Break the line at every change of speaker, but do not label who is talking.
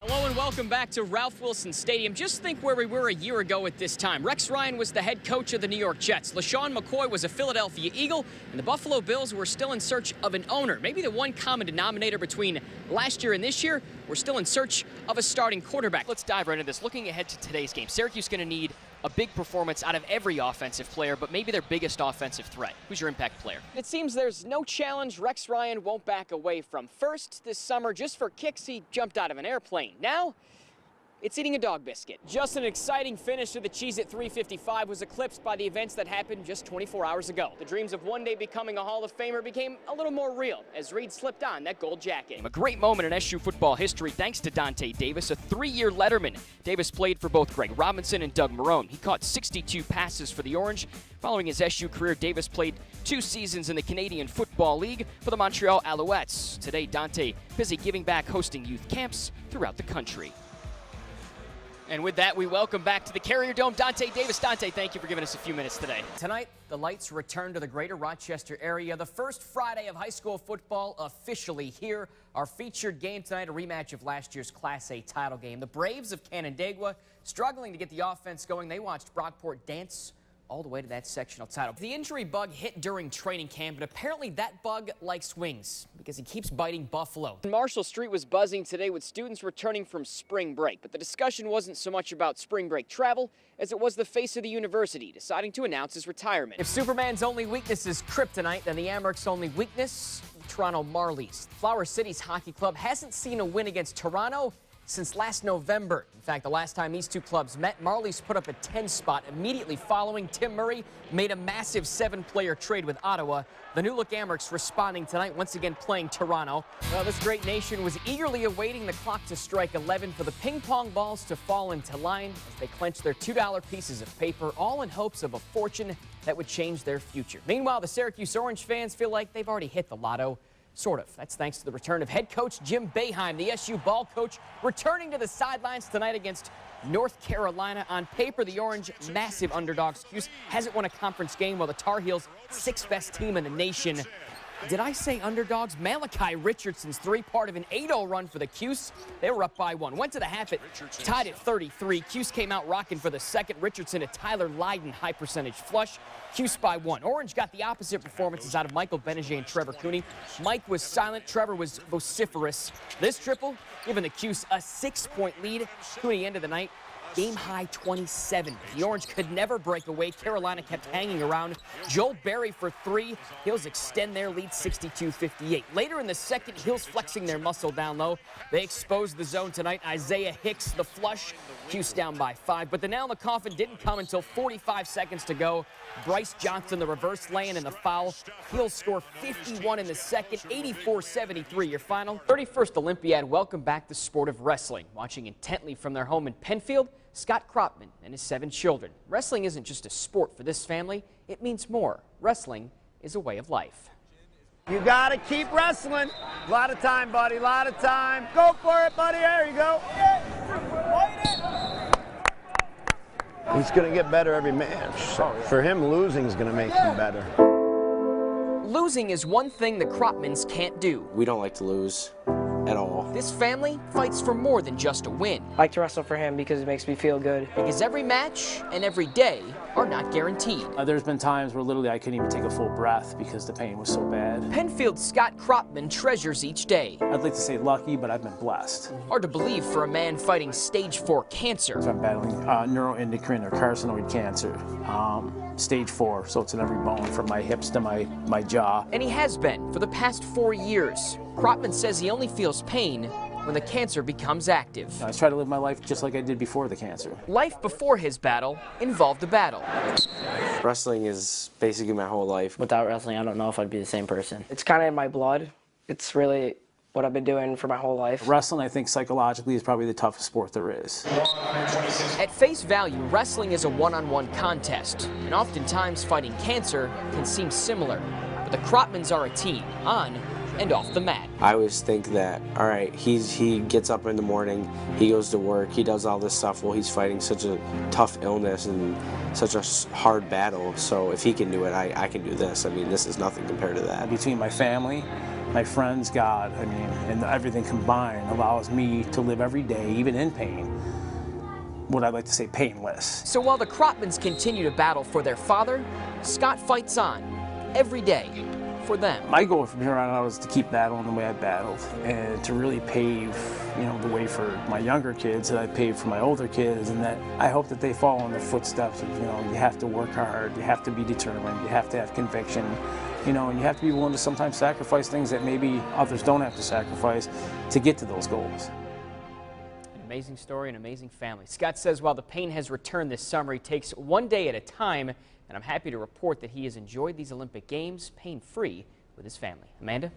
Hello and welcome back to Ralph Wilson Stadium. Just think where we were a year ago at this time. Rex Ryan was the head coach of the New York Jets. LaShawn McCoy was a Philadelphia Eagle, and the Buffalo Bills were still in search of an owner. Maybe the one common denominator between last year and this year, we're still in search of a starting quarterback. Let's dive right into this. Looking ahead to today's game, Syracuse is going to need a big performance out of every offensive player, but maybe their biggest offensive threat. Who's your impact player? It seems there's no challenge Rex Ryan won't back away from. First, this summer, just for kicks, he jumped out of an airplane. Now, it's eating a dog biscuit. Just an exciting finish to the Cheez-It 355 was eclipsed by the events that happened just 24 hours ago. The dreams of one day becoming a Hall of Famer became a little more real as Reed slipped on that gold jacket. A great moment in SU football history thanks to Dante Davis, a 3-year letterman. Davis played for both Greg Robinson and Doug Marrone. He caught 62 passes for the Orange. Following his SU career, Davis played 2 seasons in the Canadian Football League for the Montreal Alouettes. Today, Dante busy giving back, hosting youth camps throughout the country. And with that, we welcome back to the Carrier Dome Dante Davis. Dante, thank you for giving us a few minutes today. Tonight, the lights return to the greater Rochester area. The first Friday of high school football officially here. Our featured game tonight, a rematch of last year's Class A title game. The Braves of Canandaigua struggling to get the offense going. They watched Brockport dance all the way to that sectional title. The injury bug hit during training camp, but apparently that bug likes wings because he keeps biting Buffalo. Marshall Street was buzzing today with students returning from spring break, but the discussion wasn't so much about spring break travel as it was the face of the university deciding to announce his retirement. If Superman's only weakness is kryptonite, then the Amerks' only weakness, Toronto Marlies. Flower City's hockey club hasn't seen a win against Toronto since last November. In fact, the last time these two clubs met, Marlies put up a 10 spot immediately following. Tim Murray made a massive 7-player trade with Ottawa. The New Look Amerks responding tonight, once again playing Toronto. Well, this great nation was eagerly awaiting the clock to strike 11 for the ping pong balls to fall into line as they clenched their $2 pieces of paper, all in hopes of a fortune that would change their future. Meanwhile, the Syracuse Orange fans feel like they've already hit the lotto. Sort of. That's thanks to the return of head coach Jim Boeheim, the SU ball coach, returning to the sidelines tonight against North Carolina. On paper, the Orange, massive underdogs. Cuse hasn't won a conference game, while the Tar Heels, 6th best team in the nation. Did I say underdogs? Malachi Richardson's 3, part of an 8-0 run for the Cuse. They were up by 1. Went to the half, it tied at 33. Cuse came out rocking for the second. Richardson, a Tyler Lydon high percentage flush. Cuse by 1. Orange got the opposite performances out of Michael Beneger and Trevor Cooney. Mike was silent. Trevor was vociferous. This triple giving the Cuse a 6-point lead. Cooney ended the night game high 27. The Orange could never break away. Carolina kept hanging around. Joel Berry for 3. Heels extend their lead 62-58. Later in the second, Heels flexing their muscle down low. They exposed the zone tonight. Isaiah Hicks, the flush. Cuse down by 5. But the nail in the coffin didn't come until 45 seconds to go. Bryce Johnson, the reverse lay-in and the foul. Heels score 51 in the second, 84-73 your final. 31st Olympiad welcome back the sport of wrestling. Watching intently from their home in Penfield, Scott Kropman and his 7 children. Wrestling isn't just a sport for this family, it means more. Wrestling is a way of life.
You gotta keep wrestling. A lot of time, buddy, a lot of time. Go for it, buddy, there you go. He's gonna get better every match. So for him, losing is gonna make him better.
Losing is one thing the Kropmans can't do.
We don't like to lose at all.
This family fights for more than just a win.
I like to wrestle for him because it makes me feel good.
Because every match and every day are not guaranteed.
There's been times where literally I couldn't even take a full breath because the pain was so bad.
Penfield's Scott Kropman treasures each day.
I'd like to say lucky, but I've been blessed.
Hard to believe for a man fighting stage 4 cancer.
I'm battling neuroendocrine or carcinoid cancer, stage 4, so it's in every bone from my hips to my jaw.
And he has been for the past 4 years. Kropman says he only feels pain when the cancer becomes active.
I try to live my life just like I did before the cancer.
Life before his battle involved a battle.
Wrestling is basically my whole life.
Without wrestling, I don't know if I'd be the same person. It's kind of in my blood. It's really what I've been doing for my whole life.
Wrestling, I think, psychologically is probably the toughest sport there is.
At face value, wrestling is a one-on-one contest, and oftentimes fighting cancer can seem similar. But the Kropmans are a team, on and off the mat.
I always think that, all right, he gets up in the morning, he goes to work, he does all this stuff while he's fighting such a tough illness and such a hard battle. So if he can do it, I can do this. I mean, this is nothing compared to that.
Between my family my friends, God, I mean, and everything combined allows me to live every day, even in pain, what I'd like to say painless.
So while the Cropmans continue to battle for their father, Scott fights on every day for them.
My goal from here on out is to keep battling the way I battled and to really pave, the way for my younger kids that I paved for my older kids, and that I hope that they follow in the footsteps of, you have to work hard, you have to be determined, you have to have conviction, and you have to be willing to sometimes sacrifice things that maybe others don't have to sacrifice to get to those goals.
An amazing story, an amazing family. Scott says while the pain has returned this summer, he takes one day at a time, and I'm happy to report that he has enjoyed these Olympic Games pain-free with his family. Amanda?